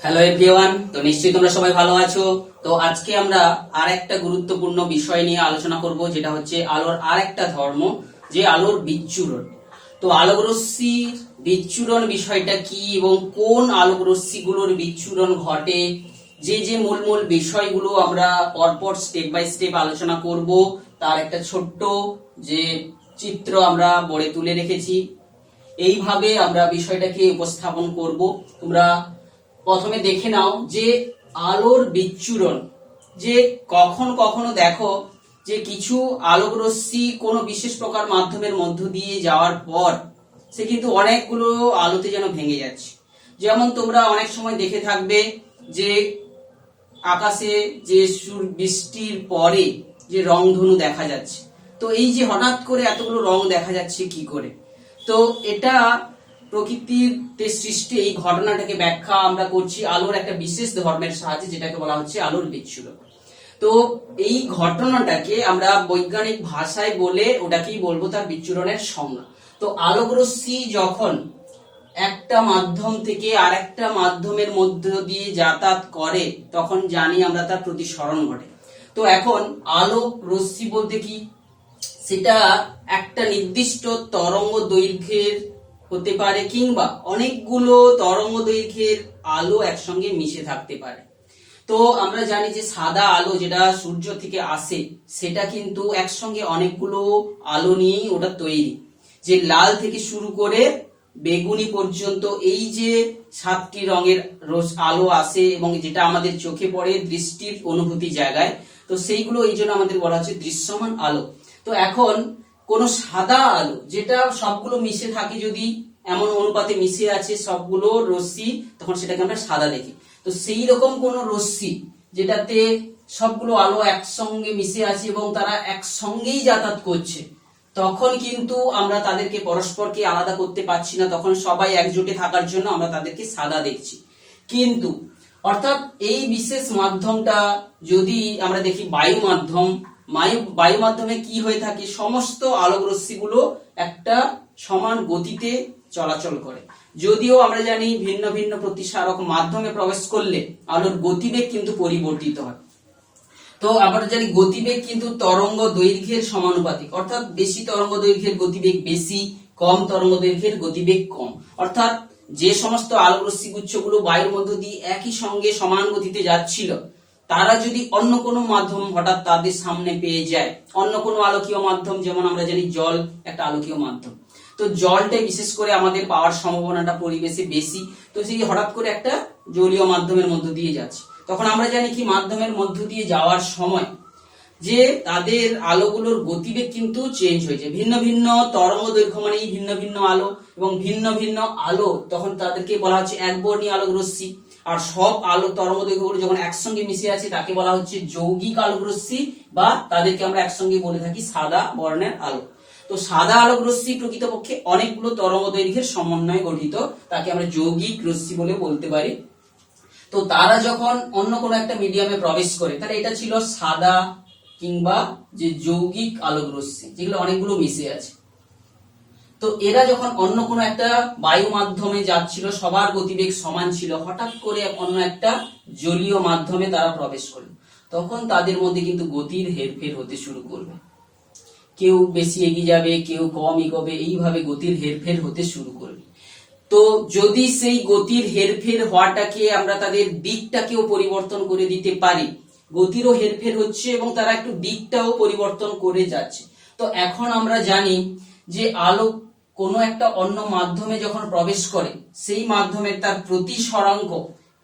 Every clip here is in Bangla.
হ্যালো এভরিওয়ান, তো নিশ্চয়ই তোমরা সবাই ভালো আছো। তো আজকে আমরা আরেকটা গুরুত্বপূর্ণ বিষয় নিয়ে আলোচনা করব, যেটা হচ্ছে আলোর আরেকটা ধর্ম, যে আলোর বিচ্ছুরণ। তো আলোকরশ্মির বিচ্ছুরণ বিষয়টা কি এবং কোন আলোকরশ্মিগুলোর বিচ্ছুরণ ঘটে, যে যে মূল মূল বিষয়গুলো আমরা পরপর স্টেপ বাই স্টেপ আলোচনা করব, তার একটা ছোট্ট যে চিত্র আমরা বোর্ডে তুলে রেখেছি। এইভাবে আমরা বিষয়টাকে উপস্থাপন করব। তোমরা প্রথমে দেখে নাও যে আলোর বিচ্ছুরণ, যে কখনো কখনো দেখো যে কিছু আলোক রশ্মি কোনো বিশেষ প্রকার মাধ্যমের মধ্য দিয়ে যাওয়ার পর সে কিন্তু অনেকগুলো আলোতে যেন ভেঙে যাচ্ছে। যেমন তোমরা অনেক সময় দেখে থাকবে যে আকাশে যে বৃষ্টির পরে যে রংধনু দেখা যাচ্ছে। তো এই যে হঠাৎ করে এতগুলো রং দেখা যাচ্ছে কি করে, তো এটা প্রকৃতিতে সৃষ্টি এই ঘটনাটাকে ব্যাখ্যা আমরা করছি আলোর একটা বিশেষ ধর্মের সাহায্যে, যেটাকে বলা হচ্ছে আলোর বিচ্ছুরণ। তো এই ঘটনাটাকে আমরা বৈজ্ঞানিক ভাষায় বলে ওটাকেই বলবো তার বিচ্ছুরণের সংজ্ঞা। তো আলোক রশ্মি যখন একটা মাধ্যম থেকে আরেকটা মাধ্যমের মধ্য দিয়ে যাতায়াত করে তখন জানি আমরা তার প্রতিসরণ ঘটে। তো এখন আলোক রশ্মি বলতে কি, সেটা একটা নির্দিষ্ট তরঙ্গ দৈর্ঘ্যের হতে পারে কিংবা অনেকগুলো তরঙ্গ দৈর্ঘ্যের আলো একসঙ্গে মিশে থাকতে পারে। তো আমরা জানি যে সাদা আলো যেটা সূর্য থেকে আসে সেটা কিন্তু একসঙ্গে অনেকগুলো আলো নিয়েই ওটা তৈরি। যে লাল থেকে শুরু করে বেগুনি পর্যন্ত এই যে 7টি রঙের আলো আসে এবং যেটা আমাদের চোখে পড়ে দৃষ্টির অনুভূতি জায়গায়, তো সেইগুলো এই জন্য আমাদের বলা হচ্ছে দৃশ্যমান আলো। তো এখন কোন সাদা আলো যেটা সবগুলো মিশে থাকে, যদি এমন অনুপাতে মিশে আছে সবগুলো রশ্মি, তখন সেটাকে আমরা সাদা দেখি। তো সেই রকম কোন রশ্মি যেটাতে সবগুলো আলো একসঙ্গে মিশে আছে এবং তারা একসঙ্গেই যাতায়াত করছে, তখন কিন্তু আমরা তাদেরকে পরস্পরকে আলাদা করতে পারছি না, তখন সবাই একজোটে থাকার জন্য আমরা তাদেরকে সাদা দেখছি। কিন্তু অর্থাৎ এই বিশেষ মাধ্যমটা যদি আমরা দেখি বায়ু মাধ্যম, বায়ু মাধ্যমে কি হয়ে থাকে, সমস্ত আলোক রশ্মিগুলো একটা সমান গতিতে চলাচল করে। যদিও আমরা জানি ভিন্ন ভিন্ন প্রতিসারক মাধ্যমে প্রবেশ করলে আলোর গতিবেগ কিন্তু পরিবর্তিত হয়। তো আমরা জানি গতিবেগ কিন্তু তরঙ্গ দৈর্ঘ্যের সমানুপাতিক, অর্থাৎ বেশি তরঙ্গ দৈর্ঘ্যের গতিবেগ বেশি, কম তরঙ্গ দৈর্ঘ্যের গতিবেগ কম। অর্থাৎ যে সমস্ত আলোক রশ্মি গুচ্ছগুলো বায়ুর মধ্য দিয়ে একই সঙ্গে সমান গতিতে যাচ্ছিল, তারা যদি অন্য কোনো মাধ্যম হঠাৎ তাদের সামনে পেয়ে যায়, অন্য কোনো আলোকীয় মাধ্যম, যেমন আমরা জানি জল একটা আলোকীয় মাধ্যম, তো জলটাই বিশেষ করে আমাদের পাওয়ার সম্ভাবনাটা পরিবেশে বেশি। তো সেই হঠাৎ করে একটা জলীয় মাধ্যমের মধ্য দিয়ে যাচ্ছে, তখন আমরা জানি কি মাধ্যমের মধ্য দিয়ে যাওয়ার সময় যে তাদের আলোগুলোর গতিবেগ কিন্তু চেঞ্জ হয়েছে। ভিন্ন ভিন্ন তরঙ্গ দৈর্ঘ্য মানেই ভিন্ন ভিন্ন আলো, এবং ভিন্ন ভিন্ন আলো তখন তাদেরকে বলা হচ্ছে একবর্ণীয় আলোক রশ্মি। আর সব আলো তরঙ্গ দৈর্ঘ্যগুলো যখন একসঙ্গে মিশে আছে তাকে বলা হচ্ছে যৌগিক আলোক রশ্মি, বা তাদেরকে আমরা একসঙ্গে বলে থাকি সাদা বর্ণের আলো। তো সাদা আলোক রশ্মি প্রকৃতপক্ষে অনেকগুলো তরঙ্গ দৈর্ঘ্যের সমন্বয়ে গঠিত, তাকে আমরা যৌগিক রশ্মি বলে বলতে পারি। তো তারা যখন অন্য কোনো একটা মিডিয়ামে প্রবেশ করে, তাহলে এটা ছিল সাদা কিংবা যে যৌগিক আলোক রশ্মি, যেগুলো অনেকগুলো মিশে আছে। তো এরা যখন অন্য কোনো একটা বায়ু মাধ্যমে যাচ্ছিল, সবার গতিবেগ সমান ছিল, হঠাৎ করে অন্য একটা জলীয় মাধ্যমে তারা প্রবেশ করলো, তখন তাদের মধ্যে কিন্তু গতির হেরফের হতে শুরু করবে। কেউ বেশি এগিয়ে যাবে, কেউ কম এগোবে, এইভাবে গতির হেরফের হতে শুরু করবে। তো যদি সেই গতির হেরফের হওয়াটাকে আমরা তাদের দিকটাকেও পরিবর্তন করে দিতে পারি, গতিরও হেরফের হচ্ছে এবং তারা একটু দিকটাও পরিবর্তন করে যাচ্ছে। তো এখন আমরা জানি যে আলো কোনো একটা অন্য মাধ্যমে যখন প্রবেশ করে, সেই মাধ্যমের তার প্রতিসরাঙ্ক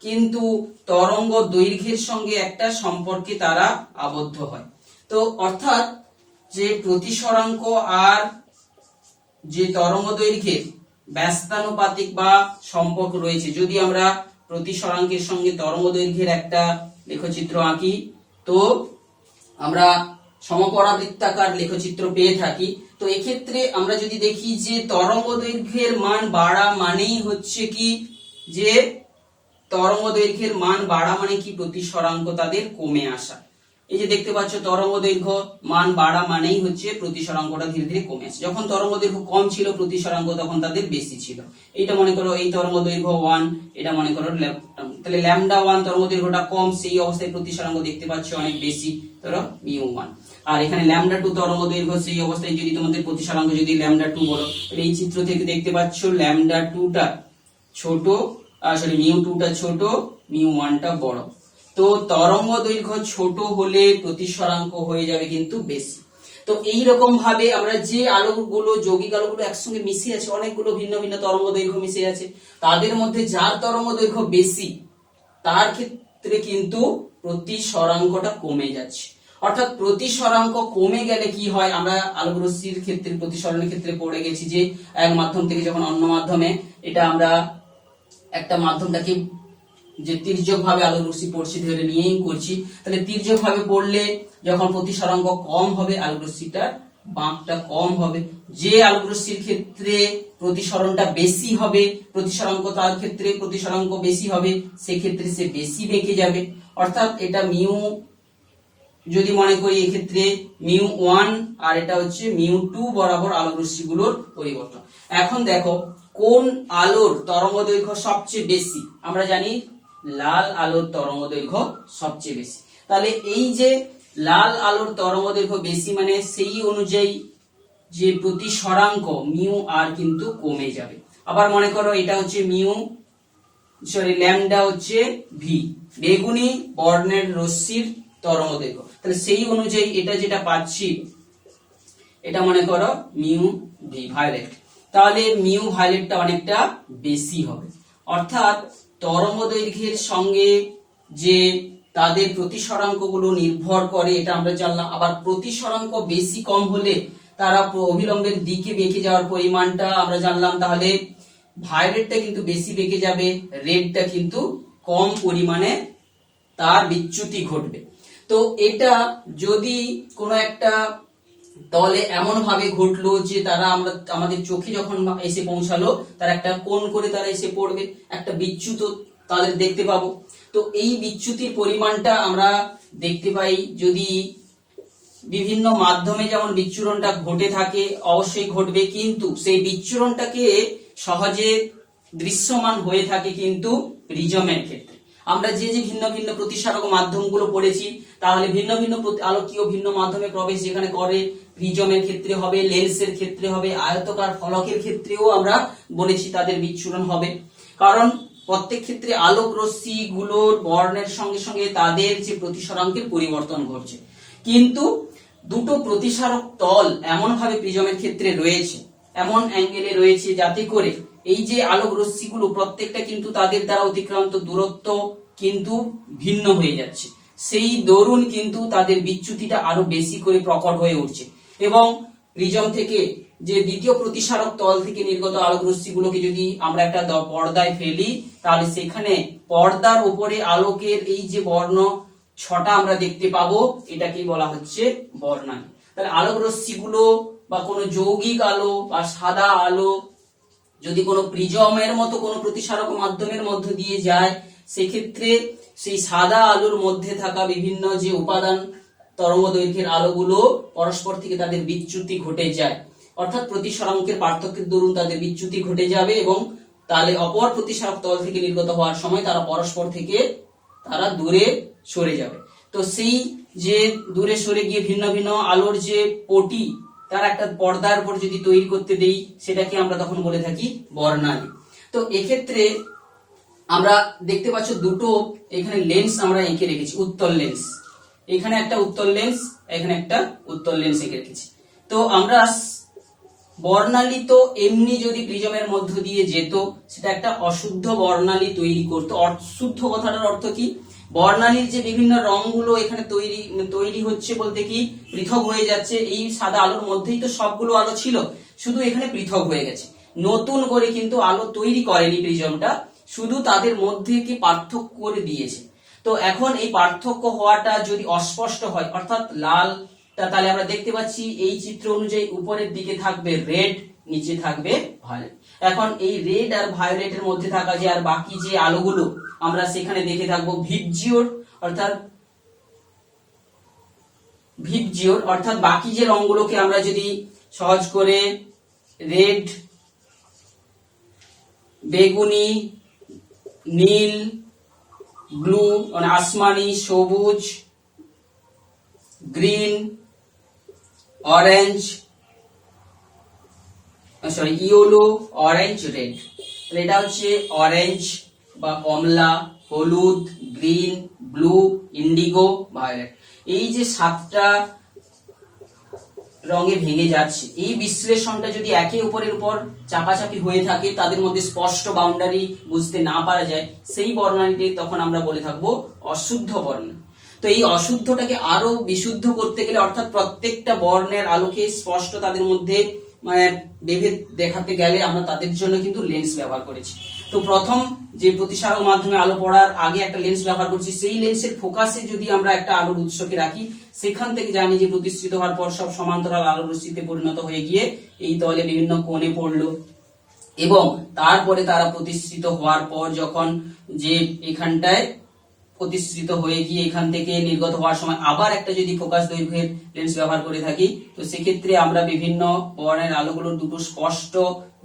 কিন্তু তরঙ্গ দৈর্ঘ্যের সঙ্গে একটা সম্পর্কে তারা আবদ্ধ হয়। তো অর্থাৎ যে প্রতিসরাঙ্ক আর যে তরঙ্গ দৈর্ঘ্যের ব্যস্তানুপাতিক বা সম্পর্ক রয়েছে। যদি আমরা প্রতিসরাঙ্কের সঙ্গে তরঙ্গ দৈর্ঘ্যের একটা লেখচিত্র আঁকি, তো আমরা সমপরাবৃত্তাকার লেখচিত্র পেয়ে থাকি। তো এক্ষেত্রে আমরা যদি দেখি যে তরঙ্গ দৈর্ঘ্যের মান বাড়া মানেই হচ্ছে কি, যে তরঙ্গ দৈর্ঘ্যের মান বাড়া মানে কি প্রতিসরাঙ্ক তাদের কমে আসা। এই যে দেখতে পাচ্ছ তরঙ্গ দৈর্ঘ্য মান বাড়া মানেই হচ্ছে প্রতিসরাঙ্কটা ধীরে ধীরে কমে আসছে। যখন তরঙ্গ দৈর্ঘ্য কম ছিল প্রতিসরাঙ্ক তখন তাদের বেশি ছিল। এইটা মনে করো এই তরঙ্গ দৈর্ঘ্য 1, এটা মনে করো তাহলে ল্যামডা 1 তরঙ্গ দৈর্ঘ্যটা কম, সেই অবস্থায় প্রতিসরাঙ্ক দেখতে পাচ্ছ অনেক বেশি, ধরো μ1। আর এখানে ল্যামডা 2 তরঙ্গ দৈর্ঘ্য, সেই অবস্থায় যদি তোমাদের প্রতিসরাঙ্ক যদি ল্যামডা 2 বলো, তাহলে এই চিত্র থেকে দেখতে পাচ্ছ ল্যামডা 2টা ছোট, μ2টা ছোট, μ1টা বড়। তো তরঙ্গ দৈর্ঘ্য ছোট হলে প্রতিসরাঙ্ক হয়ে যাবে কিন্তু বেশি। তো এই রকম ভাবে আমরা যে আলোকগুলো, যৌগিক আলোকগুলো একসঙ্গে মিশে আছে, অনেকগুলো ভিন্ন ভিন্ন তরঙ্গ দৈর্ঘ্য মিশে আছে, তাদের মধ্যে যার তরঙ্গ দৈর্ঘ্য বেশি তার ক্ষেত্রে কিন্তু প্রতিসরাঙ্কটা কমে যাচ্ছে। অর্থাৎ প্রতিসরাঙ্ক কমে গেলে কি হয়, আমরা আলোক রশ্মির ক্ষেত্রে প্রতিসরণের ক্ষেত্রে পড়ে গেছি যে এক মাধ্যম থেকে যখন অন্য মাধ্যমে, এটা আমরা একটা মাধ্যমটাকে যে তির্যক ভাবে আলোক রশ্মি পড়ছি ধরে নিয়েই করছি, তাহলে তির্যক ভাবে পড়লে যখন প্রতিসরাঙ্ক কম হবে আলোক রশ্মিটার বাঁকটা কম হবে। যে আলোক রশ্মির ক্ষেত্রে প্রতিসরণটা বেশি হবে, প্রতিসরাঙ্ক তার ক্ষেত্রে প্রতিসরাঙ্ক বেশি হবে, সেক্ষেত্রে সে বেশি বেঁকে যাবে। অর্থাৎ এটা মিউ যদি মনে করি এক্ষেত্রে μ1 আর এটা হচ্ছে μ2 বরাবর আলোক রশ্মিগুলোর পরিবর্তন। এখন দেখো কোন আলোর তরঙ্গ দৈর্ঘ্য সবচেয়ে বেশি, আমরা জানি লাল আলোর তরঙ্গ দৈর্ঘ্য সবচেয়ে বেশি। তাহলে এই যে লাল আলোর তরঙ্গ দৈর্ঘ্য বেশি মানে সেই অনুযায়ী যে প্রতিসরাঙ্ক মিউ আর কিন্তু কমে যাবে। আবার মনে করো এটা হচ্ছে ল্যামডা হচ্ছে ভি, বেগুনি বর্ণের রশ্মির তরঙ্গ দৈর্ঘ্য, তাহলে সেই অনুযায়ী এটা যেটা পাচ্ছি এটা মনে করো মিউ ভি ভায়োলেট, তাহলে মিউ ভায়োলেটটা অনেকটা বেশি হবে। অর্থাৎ তরঙ্গ দৈর্ঘ্যের সঙ্গে যে তাদের প্রতিসরাঙ্কগুলো নির্ভর করে এটা আমরা জানলাম। আবার প্রতিসরাঙ্ক বেশি কম হলে তারা অভিলম্বের দিকে বেঁকে যাওয়ার পরিমাণটা আমরা জানলাম। তাহলে ভায়োলেটটা কিন্তু বেশি বেঁকে যাবে, রেডটা কিন্তু কম পরিমাণে তার বিচ্যুতি ঘটবে। তো এটা যদি কোনো একটা তলে এমন ভাবে ঘটলো যে তারা আমাদের চোখে যখন এসে পৌঁছালো তার একটা কোণ করে তারা এসে পড়বে, একটা বিচ্যুত তাদের দেখতে পাবো। তো এই বিচ্যুতির পরিমাণটা আমরা দেখতে পাই যদি বিভিন্ন মাধ্যমে যেমন বিচ্ছুরণটা ঘটে থাকে, অবশ্যই ঘটবে, কিন্তু সেই বিচ্ছুরণটাকে সহজে দৃশ্যমান হয়ে থাকে কিন্তু প্রিজমের ক্ষেত্রে। আমরা যে যে ভিন্ন ভিন্ন প্রতিসারক মাধ্যমগুলো পড়েছি, তাহলে ভিন্ন ভিন্ন আলোকীয় ভিন্ন মাধ্যমে প্রবেশ যেখানে করে, প্রিজমের ক্ষেত্রে হবে, লেন্সের ক্ষেত্রে হবে, আয়তাকার ফলকের ক্ষেত্রেও আমরা বলেছি তাদের বিচ্ছুরণ হবে। কারণ প্রত্যেক ক্ষেত্রে আলোক রশ্মি গুলোর বর্ণের সঙ্গে সঙ্গে তাদের যে প্রতিসরাঙ্কের পরিবর্তন ঘটছে, কিন্তু দুটো প্রতিসারক তল এমন ভাবে প্রিজমের ক্ষেত্রে রয়েছে, এমন অ্যাঙ্গেলে রয়েছে যাতে করে এই যে আলোক রশ্মিগুলো প্রত্যেকটা কিন্তু তাদের দ্বারা অতিক্রান্ত দূরত্ব কিন্তু ভিন্ন হয়ে যাচ্ছে, সেই দরুন কিন্তু তাদের বিচ্যুতিটা আরো বেশি করে প্রকট হয়ে উঠছে। এবং প্রিজম থেকে যে দ্বিতীয় প্রতিসারক তল থেকে নির্গত আলোক রশ্মিগুলোকে যদি আমরা একটা পর্দায় ফেলি, তাহলে সেখানে পর্দার উপরে আলোকের এই যে বর্ণ ছটা আমরা দেখতে পাবো, এটাকেই বলা হচ্ছে বর্ণালী। তাহলে আলোক রশ্মিগুলো বা কোনো যৌগিক আলো বা সাদা আলো যদি কোনো প্রিজমের মতো কোনো প্রতিসারক মাধ্যমের মধ্য দিয়ে যায়, সেক্ষেত্রে সেই সাদা আলোর মধ্যে থাকা বিভিন্ন যে উপাদান তরঙ্গ দৈর্ঘ্যের আলোগুলো পরস্পর থেকে তাদের বিচ্যুতি ঘটে যায়, অর্থাৎ প্রতিসরাঙ্কের পার্থক্যের দরুন তাদের বিচ্যুতি ঘটে যাবে এবং তাহলে অপর প্রতিসারক তল থেকে নির্গত হওয়ার সময় তারা পরস্পর থেকে তারা দূরে সরে যাবে। তো সেই যে দূরে সরে গিয়ে ভিন্ন ভিন্ন আলোর যে পটি তার একটা পর্দার উপর যদি তৈরি করতে দেই, সেটাকে আমরা তখন বলে থাকি বর্ণালী। তো এক্ষেত্রে আমরা দেখতে পাচ্ছ দুটো এখানে লেন্স আমরা এঁকে রেখেছি, উত্তল লেন্স, এখানে একটা উত্তল লেন্স, এখানে একটা উত্তল লেন্স এঁকে রেখেছি। তো আমরা বর্ণালী তো এমনি যদি প্রিজমের মধ্য দিয়ে যেত সেটা একটা অশুদ্ধ বর্ণালী তৈরি করতো। অশুদ্ধ কথাটার অর্থ কি, বর্ণালীর যে বিভিন্ন রংগুলো এখানে তৈরি হচ্ছে বলতে কি পৃথক হয়ে যাচ্ছে, এই সাদা আলোর মধ্যেই তো সবগুলো আলো ছিল, শুধু এখানে পৃথক হয়ে গেছে, নতুন করে কিন্তু আলো তৈরি করেনি প্রিজমটা, শুধু তাদের মধ্যে কি পার্থক্য করে দিয়েছে। তো এখন এই পার্থক্য হওয়াটা যদি অস্পষ্ট হয়, অর্থাৎ লাল, তাহলে আমরা দেখতে পাচ্ছি এই চিত্র অনুযায়ী উপরের দিকে থাকবে রেড, নিচে থাকবে ভায়োলেট। এখন এই রেড আর ভায়োলেটের মধ্যে থাকা যে আর বাকি যে আলোগুলো আমরা সেখানে দেখে থাকবো ভিজিওর, অর্থাৎ ভিবজিওর, অর্থাৎ বাকি যে রঙগুলোকে আমরা যদি সহজ করে রেড, বেগুনি, নীল, ব্লু মানে আসমানি, সবুজ, green, orange, sorry yellow, orange, red. এটা হচ্ছে অরেঞ্জ বা কমলা, হলুদ, গ্রিন, ব্লু, ইন্ডিগো, ভায়োলেট। এই যে 7টা রঙে ভেঙে যাচ্ছে, এই বিশ্লেষণটা যদি একে অপরের উপর চাপাচাপি হয়ে থাকে, তাদের মধ্যে স্পষ্ট বাউন্ডারি বুঝতে না পারা যায়, সেই বর্ণালীটি তখন আমরা বলে থাকবো অশুদ্ধ বর্ণ। তো এই অশুদ্ধটাকে আরো বিশুদ্ধ করতে গেলে, অর্থাৎ প্রত্যেকটা বর্ণের আলোকে স্পষ্ট তাদের মধ্যে মানে ভেবে দেখাতে গেলে আমরা তাদের জন্য কিন্তু লেন্স ব্যবহার করেছি। তো প্রথম যে প্রতিসারক মাধ্যমে আলো পড়ার আগে একটা লেন্স ব্যবহার করছি, সেই লেন্সের ফোকাসে যদি আমরা একটা আলোর উৎসকে রাখি, সেখান থেকে জানি যে প্রতিসৃত হওয়ার পর সব সমান্তরাল আলোর রশ্মিতে পরিণত হয়ে গিয়ে এই তলে বিভিন্ন কোণে পড়লো, এবং তারপরে তারা প্রতিসৃত হওয়ার পর যখন যে এখানটায় প্রতিসৃত হয়ে গিয়ে এখান থেকে নির্গত হওয়ার সময় আবার একটা যদি ফোকাস দৈর্ঘ্যের লেন্স ব্যবহার করে থাকি, তো সেক্ষেত্রে আমরা বিভিন্ন বর্ণের আলোগুলোর দুটো স্পষ্ট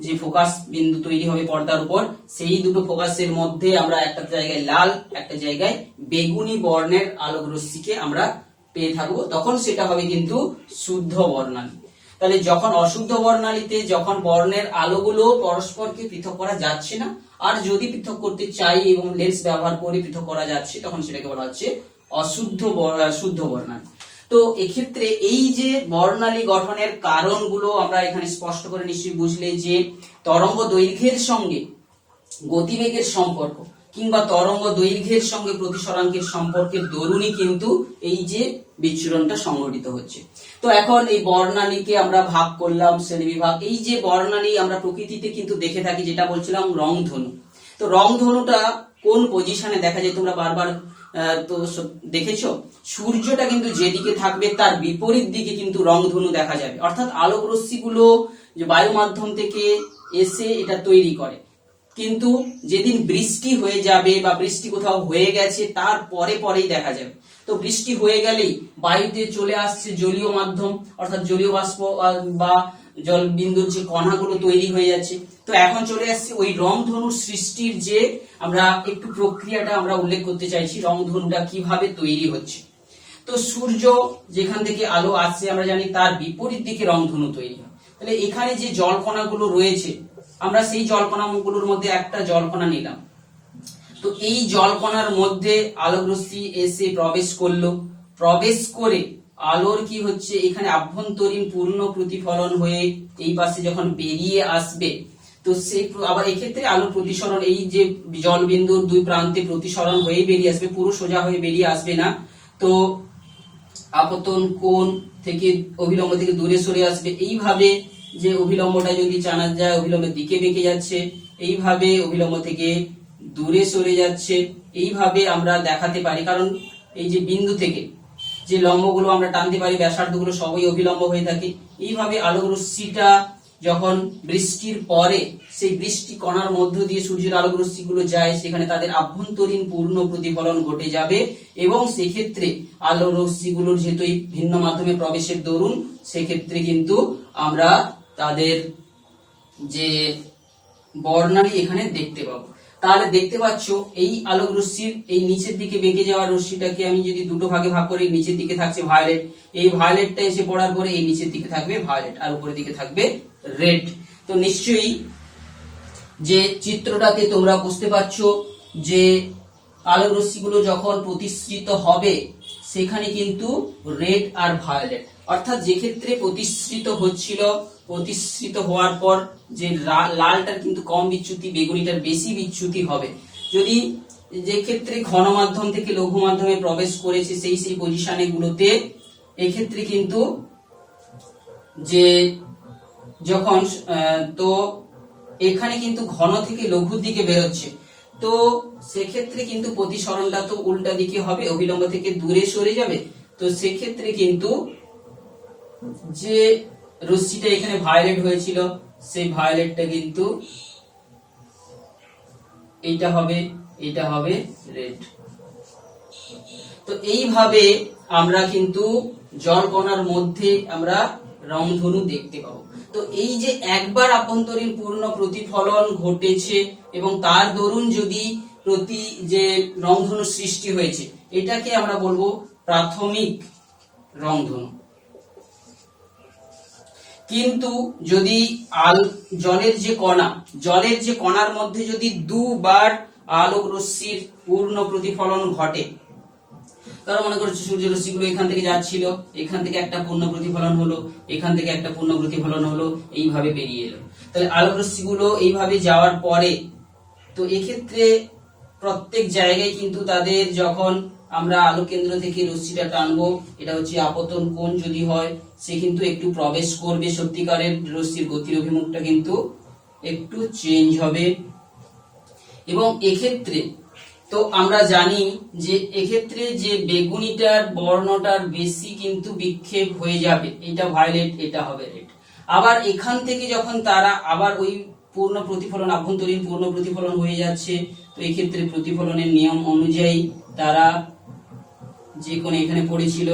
যে ফোকাস বিন্দু তৈরি হবে পর্দার উপর, সেই দুটো ফোকাসের মধ্যে আমরা একটা জায়গায় লাল, একটা জায়গায় বেগুনি বর্ণের আলোক রশ্মিকে আমরা পেয়ে থাকবো, তখন সেটা হবে কিন্তু শুদ্ধ বর্ণালী। তাহলে যখন অশুদ্ধ বর্ণালীতে যখন বর্ণের আলোগুলো পরস্পরকে পৃথক করা যাচ্ছে না, আর যদি পৃথক করতে চাই এবং লেন্স ব্যবহার করে পৃথক করা যাচ্ছে, তখন সেটাকে বলা হচ্ছে শুদ্ধ বর্ণালী। তো এক্ষেত্রে এই যে বর্ণালী গঠনের কারণগুলো আমরা এখানে স্পষ্ট করে নিশ্চয়ই বুঝলে, যে তরঙ্গ দৈর্ঘ্যের সঙ্গে গতিবেগের সম্পর্ক কিংবা তরঙ্গ দৈর্ঘ্যের সঙ্গে প্রতিসরাঙ্কের সম্পর্কের দরুনই কিন্তু এই যে বিচ্ছুরণটা সংঘটিত হচ্ছে। তো এখন এই বর্ণালীকে আমরা ভাগ করলাম শ্রেণীবিভাগ। এই যে বর্ণালী আমরা প্রকৃতিতে কিন্তু দেখে থাকি, যেটা বলছিলাম রংধনু। তো রংধনুটা কোন পজিশনে দেখা যায় তোমরা বারবার তো দেখেছো, সূর্যটা কিন্তু যেদিকে থাকবে তার বিপরীত দিকে কিন্তু রংধনু দেখা যাবে, অর্থাৎ আলোক রশ্মিগুলো যে বায়ু মাধ্যম থেকে এসে এটা তৈরি করে, কিন্তু যেদিন বৃষ্টি হয়ে যাবে বা বৃষ্টি কোথাও হয়ে গেছে তার পরেই দেখা যাবে। তো বৃষ্টি হয়ে গেলেই বায়ুতে চলে আসছে জলীয় মাধ্যম, অর্থাৎ জলীয় বাষ্প বা জল বিন্দুর যে কণাগুলো তৈরি হয়ে যাচ্ছে। তো এখন চলে আসছে ওই রংধনুর সৃষ্টির যে আমরা একটু প্রক্রিয়াটা আমরা উল্লেখ করতে চাইছি, রংধনুটা কিভাবে তৈরি হচ্ছে। তো সূর্য যেখান থেকে আলো আসছে আমরা জানি তার বিপরীত দিকে রংধনু তৈরি হয়। তাহলে এখানে যে জলকণাগুলো রয়েছে, আমরা সেই জলকণাগুলোর মধ্যে একটা জলকণা নিলাম, তো এই জলকণার মধ্যে আলোক রশ্মি এসে প্রবেশ করলো, প্রবেশ করে আলোর কি হচ্ছে এখানে আভ্যন্তরীণ পূর্ণ প্রতিফলন হয়ে এই পাশে যখন বেরিয়ে আসবে, তো সেই আবার এক্ষেত্রে আলোর প্রতিসরণ এই যে জলবিন্দুর দুই প্রান্তে প্রতিসরণ হয়ে বেরিয়ে আসবে, পুরো সোজা হয়ে বেরিয়ে আসবে না, তো আপতন কোণ থেকে অভিলম্ব থেকে দূরে সরে আসবে। এইভাবে যে অভিলম্বটা যদি জানা যায় অভিলম্বের দিকে বেঁকে যাচ্ছে, এইভাবে অভিলম্ব থেকে দূরে সরে যাচ্ছে, এইভাবে আমরা দেখাতে পারি, কারণ এই যে বিন্দু থেকে যে লম্বগুলো আমরা টানতে পারি ব্যাসার্ধগুলো সবই অভিলম্ব হয়ে থাকে। এইভাবে আলোক রশ্মিটা যখন বৃষ্টির পরে সেই বৃষ্টি কণার মধ্য দিয়ে সূর্যের আলোক রশ্মিগুলো যায়, সেখানে তাদের আভ্যন্তরীণ পূর্ণ প্রতিফলন ঘটে যাবে, এবং সেক্ষেত্রে আলোক রশ্মিগুলোর যেহেতু ভিন্ন মাধ্যমে প্রবেশের দরুন, সেক্ষেত্রে কিন্তু আমরা তাদের যে বর্ণালী এখানে দেখতে পাবো। তাহলে দেখতে পাচ্ছ এই আলোক রশ্মির এই নিচের দিকে বেঁকে যাওয়া রশ্মিটাকে আমি যদি দুটো ভাগে ভাগ করি, নিচের দিকে থাকছে ভায়োলেট, এই ভায়োলেটটা এসে পড়ার পরে এই নিচের দিকে থাকবে ভায়োলেট আর উপরের দিকে থাকবে রেড। তো নিশ্চয়ই যে চিত্রটাতে তোমরা বুঝতে পারছো যে আলোক রশ্মিগুলো যখন প্রতিসৃত হবে সেখানে কিন্তু রেড আর ভায়োলেট, অর্থাৎ যে ক্ষেত্রে প্রতিসৃত হচ্ছিল, প্রতিসৃত হওয়ার পর যে লালটার কিন্তু কম বিচ্যুতি, বেগুনিটার বেশি বিচ্যুতি হবে। যদি যে ক্ষেত্রে ঘন মাধ্যম থেকে লঘু মাধ্যমে প্রবেশ করেছে সেই পজিশনে গুলোতে, এক্ষেত্রে কিন্তু যে যখন তো এখানে কিন্তু ঘন থেকে লঘুর দিকে বেরোচ্ছে, তো সেক্ষেত্রে কিন্তু প্রতিসরণটা তো উল্টা দিকে হবে, অভিলম্ব থেকে দূরে সরে যাবে। তো সেক্ষেত্রে কিন্তু যে রশ্মিটা এখানে ভায়োলেট হয়েছিল সেই ভায়োলেটটা কিন্তু এইটা হবে রেড। তো এইভাবে আমরা কিন্তু জল কণার মধ্যে আমরা রংধনু দেখতে পাবো। তো এই যে একবার আভ্যন্তরীণ পূর্ণ প্রতিফলন ঘটেছে এবং তার দরুন যদি যে রংধনু সৃষ্টি হয়েছে, এটাকে আমরা বলবো প্রাথমিক রংধনু। কিন্তু যদি জলের যে কণার মধ্যে যদি দুবার আলোক রশ্মির পূর্ণ প্রতিফলন ঘটে, তারা মনে করছে সূর্য রশ্মিগুলো এখান থেকে যাচ্ছিল, এখান থেকে একটা পূর্ণ প্রতিফলন হলো, এখান থেকে একটা পূর্ণ প্রতিফলন হলো, এইভাবে বেরিয়ে এলো। তাহলে আলোক রশ্মিগুলো এইভাবে যাওয়ার পরে তো এক্ষেত্রে প্রত্যেক জায়গায় কিন্তু তাদের যখন আমরা আলোক কেন্দ্র থেকে রশ্মিটা টানবো, এটা হচ্ছে আপতন কোণ যদি হয়, সে কিন্তু একটু প্রবেশ করবে, সত্যিকারের রশ্মির গতির অভিমুখটা কিন্তু একটু চেঞ্জ হবে। এবং এক্ষেত্রে তো আমরা জানি যে এক্ষেত্রে যে বেগুনিটার বর্ণটার বেশি কিন্তু বিক্ষেপ হয়ে যাবে, এটা ভায়োলেট, এটা হবে রেড। আবার এখান থেকে যখন তারা আবার ওই পূর্ণ প্রতিফলন, আভ্যন্তরীণ পূর্ণ প্রতিফলন হয়ে যাচ্ছে, তো এই ক্ষেত্রে প্রতিফলনের নিয়ম অনুযায়ী তারা যে কোন এখানে পড়েছিল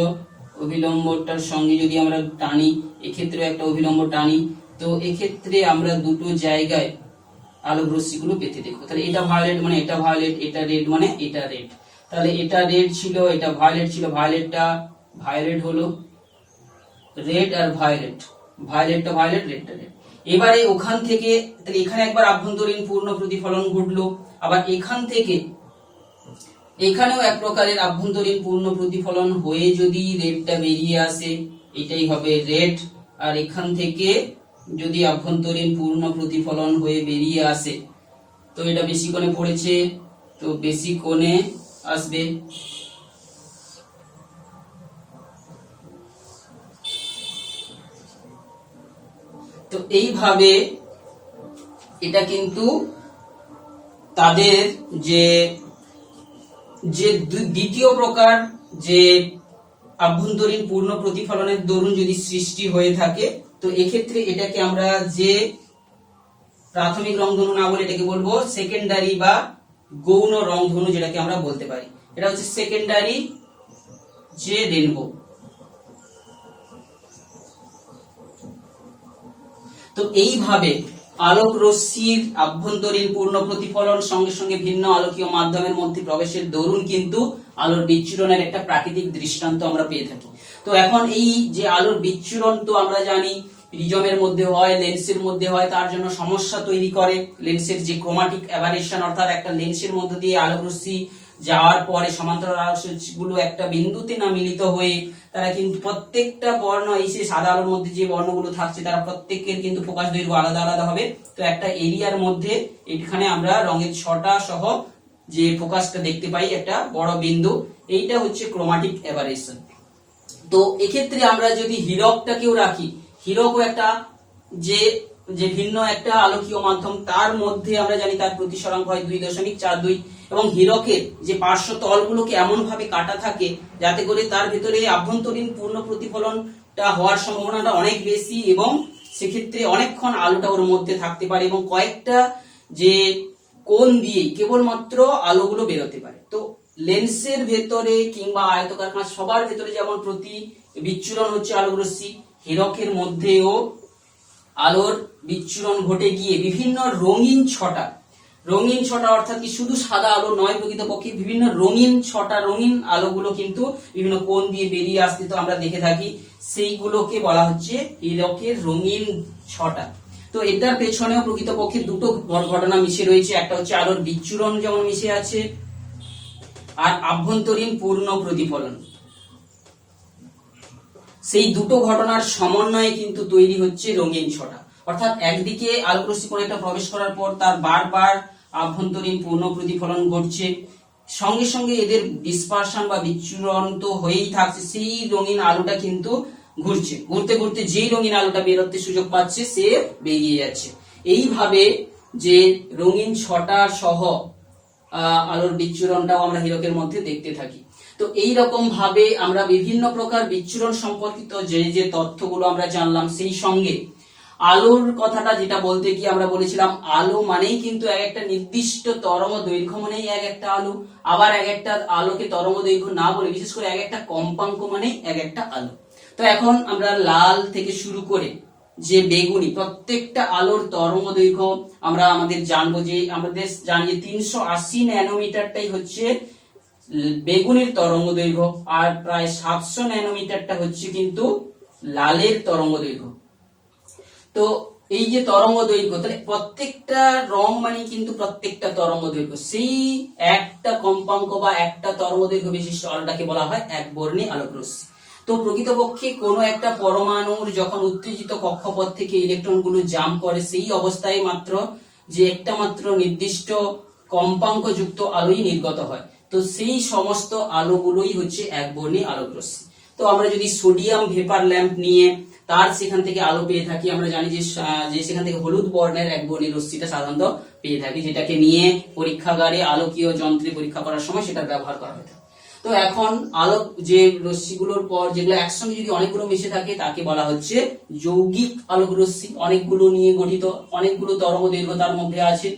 অভিলম্বটার সঙ্গে যদি আমরা টানি, এক্ষেত্রে একটা অভিলম্ব টানি, তো এক্ষেত্রে আমরা দুটো জায়গায় আলোক রশ্মিগুলো পেতে দেখবো। তাহলে এটা ভায়োলেট মানে এটা ভায়োলেট, এটা রেড মানে এটা রেড। তাহলে এটা রেড ছিল, এটা ভায়োলেট ছিল, ভায়োলেটটা ভায়োলেট হলো, রেড আর ভায়োলেট, ভায়োলেটটা ভায়োলেট, রেডটা রেড। এবারে ওখান থেকে তাহলে এখানে একবার আভ্যন্তরীণ পূর্ণ প্রতিফলন ঘটলো, আবার এখান থেকে এখানেও এক প্রকারের আভ্যন্তরীণ পূর্ণ প্রতিফলন হয়ে যদি রেডটা বেরিয়ে আসে, এটাই হবে রেড। আর এখান থেকে যদি আভ্যন্তরীণ পূর্ণ প্রতিফলন হয়ে বেরিয়ে আসে, তো এটা বেশি কোণে পড়েছে, তো বেশি কোণে আসবে। তো এইভাবে এটা কিন্তু তাদের যে দ্বিতীয় প্রকার যে আভ্যন্তরীণ পূর্ণ প্রতিফলনের দরুন যদি সৃষ্টি হয়ে থাকে, তো এক্ষেত্রে এটাকে আমরা যে প্রাথমিক রংধনু না বলে এটাকে বলবো সেকেন্ডারি বা গৌণ রংধনু, যেটাকে আমরা বলতে পারি। এটা হচ্ছে সেকেন্ডারি যে রেনবো। তো এইভাবে আলোক রশ্মির আভ্যন্তরীণ পূর্ণ প্রতিফলন সঙ্গে সঙ্গে ভিন্ন আলোকীয় মাধ্যমের মধ্যে প্রবেশের দরুন কিন্তু আলোর বিচ্ছুরণের একটা প্রাকৃতিক দৃষ্টান্ত আমরা পেয়ে থাকি। তো এখন এই যে আলোর বিচ্ছুরণ তো আমরা জানি প্রিজমের মধ্যে হয়, লেন্সের মধ্যে হয়, তার জন্য সমস্যা তৈরি করে লেন্সের যে ক্রোমাটিক অ্যাবারেশন, অর্থাৎ একটা লেন্সের মধ্যে দিয়ে আলোক রশ্মি যাওয়ার পরে সমান্তরাল আলোকগুলো একটা বিন্দুতে না মিলিত হয়ে তারা কিন্তু প্রত্যেকটা বর্ণ, এই যে সাদা আলোর মধ্যে যে বর্ণগুলো থাকছে তারা প্রত্যেকের কিন্তু প্রকাশ দৈর্ঘ্য আলাদা আলাদা হবে। তো একটা এরিয়ার মধ্যে এখানে আমরা রঙের ছটা সহ যে ফোকাসটা দেখতে পাই, একটা বড় বিন্দু, এইটা হচ্ছে ক্রোমাটিক অ্যাবারেশন। তো এক্ষেত্রে আমরা যদি হীরকটাকেও রাখি, হীরকও একটা যে ভিন্ন একটা আলোকীয় মাধ্যম, তার মধ্যে আমরা জানি তার প্রতিসরাঙ্ক হয় 2.42 এবং হীরকের যে পার্শ্ব তলগুলোকে এমন ভাবে কাটা থাকে যাতে করে তার ভেতরে আভ্যন্তরীণ পূর্ণ প্রতিফলনটা হওয়ার সম্ভাবনাটা অনেক বেশি এবং সেক্ষেত্রে অনেকক্ষণ আলোটা ওর মধ্যে থাকতে পারে এবং কয়েকটা যে কোণ দিয়ে কেবলমাত্র আলোগুলো বেরোতে পারে। তো লেন্সের ভেতরে কিংবা আয়তকার কাঁচ সবার ভেতরে যেমন প্রতি বিচ্ছুরণ হচ্ছে আলোক রশ্মি, হীরকের মধ্যেও আলোর বিচ্ছুরণ ঘটে গিয়ে বিভিন্ন রঙিন ছটা অর্থাৎ কি শুধু সাদা আলো নয়, প্রকৃতপক্ষে বিভিন্ন রঙিন আলোগুলো কিন্তু বিভিন্ন কোণ দিয়ে বেরিয়ে আসতে তো আমরা দেখে থাকি, সেইগুলোকে বলা হচ্ছে হীরকের রঙিন ছটা। তো এটার পেছনেও প্রকৃতপক্ষে দুটো ঘটনা মিশে রয়েছে, একটা হচ্ছে আলোর বিচ্ছুরণ যেমন মিশে আছে আর আভ্যন্তরীণ পূর্ণ প্রতিফলন। সেই দুটো ঘটনার সমন্বয়ে কিন্তু তৈরি হচ্ছে রঙিন ছটা, অর্থাৎ একদিকে আলোক রশ্মি কোন একটা প্রবেশ করার পর তার বারবার আভ্যন্তরীণ পূর্ণ প্রতিফলন ঘটছে, সঙ্গে সঙ্গে এদের ডিসপারশন বা বিচ্ছুরণ তো হয়েই থাকছে, সেই রঙিন আলোটা কিন্তু ঘুরতে ঘুরতে যেই রঙিন আলোটা বেরোতে সুযোগ পাচ্ছে সে বেরিয়ে যাচ্ছে। এইভাবে যে রঙিন ছটা সহ আলোর বিচ্ছুরণটাও আমরা হীরকের মধ্যে দেখতে থাকি। তো এই রকম ভাবে আমরা বিভিন্ন প্রকার বিচ্ছুরণ সম্পর্কিত যে তথ্যগুলো আমরা জানলাম, সেই সঙ্গে আলোর কথাটা যেটা বলতে গিয়ে আমরা বলেছিলাম আলো মানেই কিন্তু এক একটা নির্দিষ্ট তরঙ্গ দৈর্ঘ্য মানেই এক একটা আলো, আবার এক একটা আলোকে তরঙ্গ দৈর্ঘ্য না বলে বিশেষ করে এক একটা কম্পাঙ্ক মানেই এক একটা আলো। তো এখন আমরা লাল থেকে শুরু করে যে বেগুনি প্রত্যেকটা আলোর তরঙ্গ দৈর্ঘ্য আমরা আমাদের জানবো, যে আমাদের জানি 380 ন্যানোমিটারটাই হচ্ছে বেগুনির তরঙ্গ দৈর্ঘ্য, আর প্রায় 700 ন্যানোমিটারটা হচ্ছে কিন্তু লালের তরঙ্গ দৈর্ঘ্য। তো এই যে তরঙ্গ দৈর্ঘ্য, তাহলে প্রত্যেকটা রং মানে কিন্তু প্রত্যেকটা তরঙ্গ দৈর্ঘ্য, সেই একটা কম্পাঙ্ক বা একটা তরঙ্গ দৈর্ঘ্য বিশিষ্ট আলোটাকে বলা হয় একবর্ণী আলোক রশ্মি। তো প্রকৃতপক্ষে কোনো একটা পরমাণুর যখন উত্তেজিত কক্ষপথ থেকে ইলেকট্রনগুলো জাম্প করে সেই অবস্থায় মাত্র যে একটা মাত্র নির্দিষ্ট কম্পাঙ্ক যুক্ত আলোই নির্গত হয়। তো সেই সমস্ত আলোগুলোই হচ্ছে একবর্ণী আলোক রশ্মি। তো আমরা যদি সোডিয়াম ভেপার ল্যাম্প নিয়ে তার সেখান থেকে আলো পেয়ে থাকি, আমরা জানি যে সেখান থেকে হলুদ বর্ণের একবর্ণী রশ্মিটা সাধারণত পেয়ে থাকি, যেটাকে নিয়ে পরীক্ষাগারে আলোকীয় যন্ত্রে পরীক্ষা করার সময় সেটা ব্যবহার করা হয়ে থাকে। তো এখন আলোক যে রশ্মিগুলোর পর যেগুলো একসঙ্গে যদি অনেকগুলো মিশে থাকে তাকে বলা হচ্ছে যৌগিক আলোক রশ্মি, অনেকগুলো নিয়ে গঠিত, অনেকগুলো তরঙ্গ দৈর্ঘ্য তার মধ্যে আছে।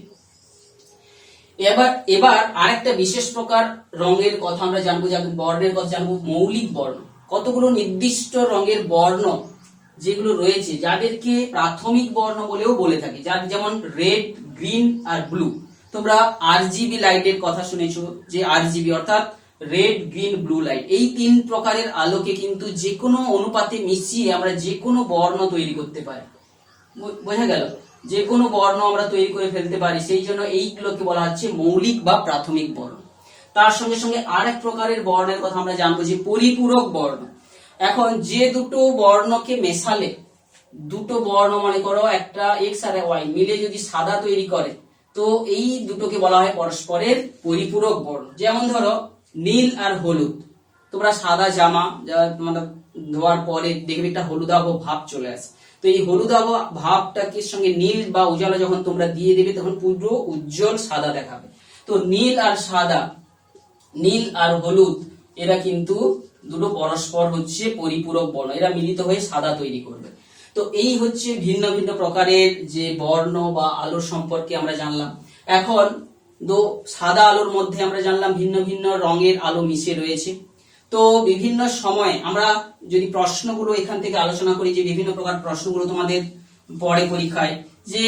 এবার আরেকটা বিশেষ প্রকার রঙের কথা আমরা জানবো, বর্ণের কথা জানবো, মৌলিক বর্ণ। কতগুলো নির্দিষ্ট রঙের বর্ণ যেগুলো রয়েছে যাদেরকে প্রাথমিক বর্ণ বলেও বলে থাকি, যার যেমন রেড, গ্রিন আর ব্লু। তোমরা আরজিবি লাইটের কথা শুনেছো, যে আরজিবি অর্থাৎ রেড, গ্রিন, ব্লু লাইট, এই 3 প্রকারের আলোকে কিন্তু যে কোনো অনুপাতে মিশিয়ে আমরা যে কোনো বর্ণ তৈরি করতে পারি। বোঝা গেল? যে কোনো বর্ণ আমরা তৈরি করে ফেলতে পারি, সেই জন্য এইগুলোকে বলা হচ্ছে মৌলিক বা প্রাথমিক বর্ণ। তার সঙ্গে সঙ্গে আরেক প্রকারের বর্ণের কথা আমরা জানবো, যে পরিপূরক বর্ণ। এখন যে দুটো বর্ণকে মেশালে, দুটো বর্ণ মনে করো একটা এক্স আর ওয়াই মিলে যদি সাদা তৈরি করে, তো এই দুটোকে বলা হয় পরস্পরের পরিপূরক বর্ণ। যেমন ধরো নীল আর হলুদ, তোমরা সাদা জামা তোমরা ধোয়ার পরে দেখবে একটা হলুদাভ ভাব চলে আসে, তো এই হলুদাভ ভাবটাকে সঙ্গে নীল বা উজালা যখন তোমরা দিয়ে দেবে তখন পুরো উজ্জ্বল সাদা দেখাবে। তো নীল আর সাদা, নীল আর হলুদ, এরা কিন্তু দুটো পরস্পর হচ্ছে পরিপূরক বর্ণ, এরা মিলিত হয়ে সাদা তৈরি করবে। তো এই হচ্ছে ভিন্ন ভিন্ন প্রকারের যে বর্ণ বা আলো সম্পর্কে আমরা জানলাম। এখন সাদা আলোর মধ্যে আমরা জানলাম ভিন্ন ভিন্ন রঙের আলো মিশে রয়েছে। তো বিভিন্ন সময় আমরা যদি প্রশ্নগুলো এখান থেকে আলোচনা করি, যে বিভিন্ন প্রকার প্রশ্নগুলো তোমাদের পড়ে পরীক্ষায়, যে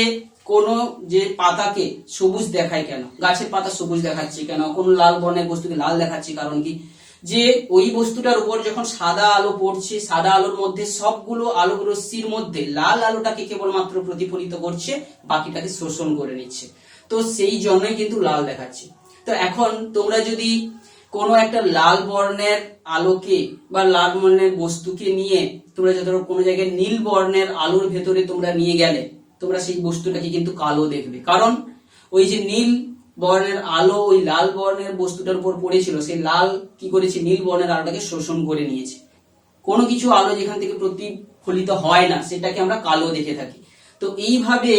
কোন যে পাতাকে সবুজ দেখায় কেন, গাছের পাতা সবুজ দেখাচ্ছে কেন, কোন লাল বর্ণের বস্তুকে লাল দেখাচ্ছে কারণ কি, যে ওই বস্তুটার উপর যখন সাদা আলো পড়ছে, সাদা আলোর মধ্যে সবগুলো আলোক রশ্মির মধ্যে লাল আলোটাকে কেবলমাত্র প্রতিফলিত করছে, বাকিটাকে শোষণ করে নিচ্ছে, তো সেই জন্যই কিন্তু লাল দেখাচ্ছে। তো এখন তোমরা যদি কোনো একটা লাল বর্ণের আলোকে বা লাল বর্ণের বস্তুকে নিয়ে তোমরা ধরো কোনো জায়গায় নীল বর্ণের আলোর ভেতরে তোমরা নিয়ে গেলে, তোমরা সেই বস্তুটাকে কিন্তু কালো দেখবে, কারণ ওই যে নীল বর্ণের আলো ওই লাল বর্ণের বস্তুটার উপর পড়েছিল, সেই লাল কি করেছে, নীল বর্ণের আলোটাকে শোষণ করে নিয়েছে। কোনো কিছু আলো যেখান থেকে প্রতিফলিত হয় না সেটাকে আমরা কালো দেখে থাকি। তো এইভাবে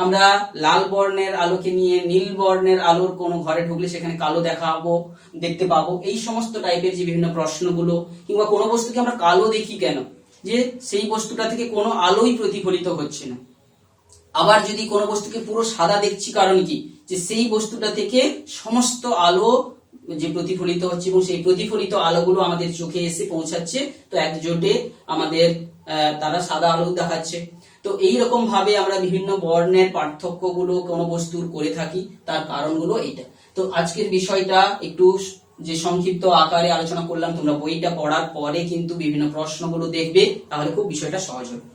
আমরা লাল বর্ণের আলোকে নিয়ে নীল বর্ণের আলোর কোনো ঘরে ঢুকলে সেখানে কালো দেখতে পাবো। এই সমস্ত টাইপের যে বিভিন্ন প্রশ্নগুলো, কিংবা কোনো বস্তুকে আমরা কালো দেখি কেন, যে সেই বস্তুটা থেকে কোনো আলোই প্রতিফলিত হচ্ছে না। আবার যদি কোনো বস্তুকে পুরো সাদা দেখছি কারণ কি, যে সেই বস্তুটা থেকে সমস্ত আলো যে প্রতিফলিত হচ্ছে এবং সেই প্রতিফলিত আলোগুলো আমাদের চোখে এসে পৌঁছাচ্ছে, তো একজোটে আমাদের তারা সাদা আলো দেখাচ্ছে। তো এইরকম ভাবে আমরা বিভিন্ন বর্ণের পার্থক্যগুলো কোনো বস্তুর করে থাকি, তার কারণগুলো এইটা। তো আজকের বিষয়টা একটু যে সংক্ষিপ্ত আকারে আলোচনা করলাম, তোমরা বইটা পড়ার পরে কিন্তু বিভিন্ন প্রশ্নগুলো দেখবে, তাহলে খুব বিষয়টা সহজ হবে।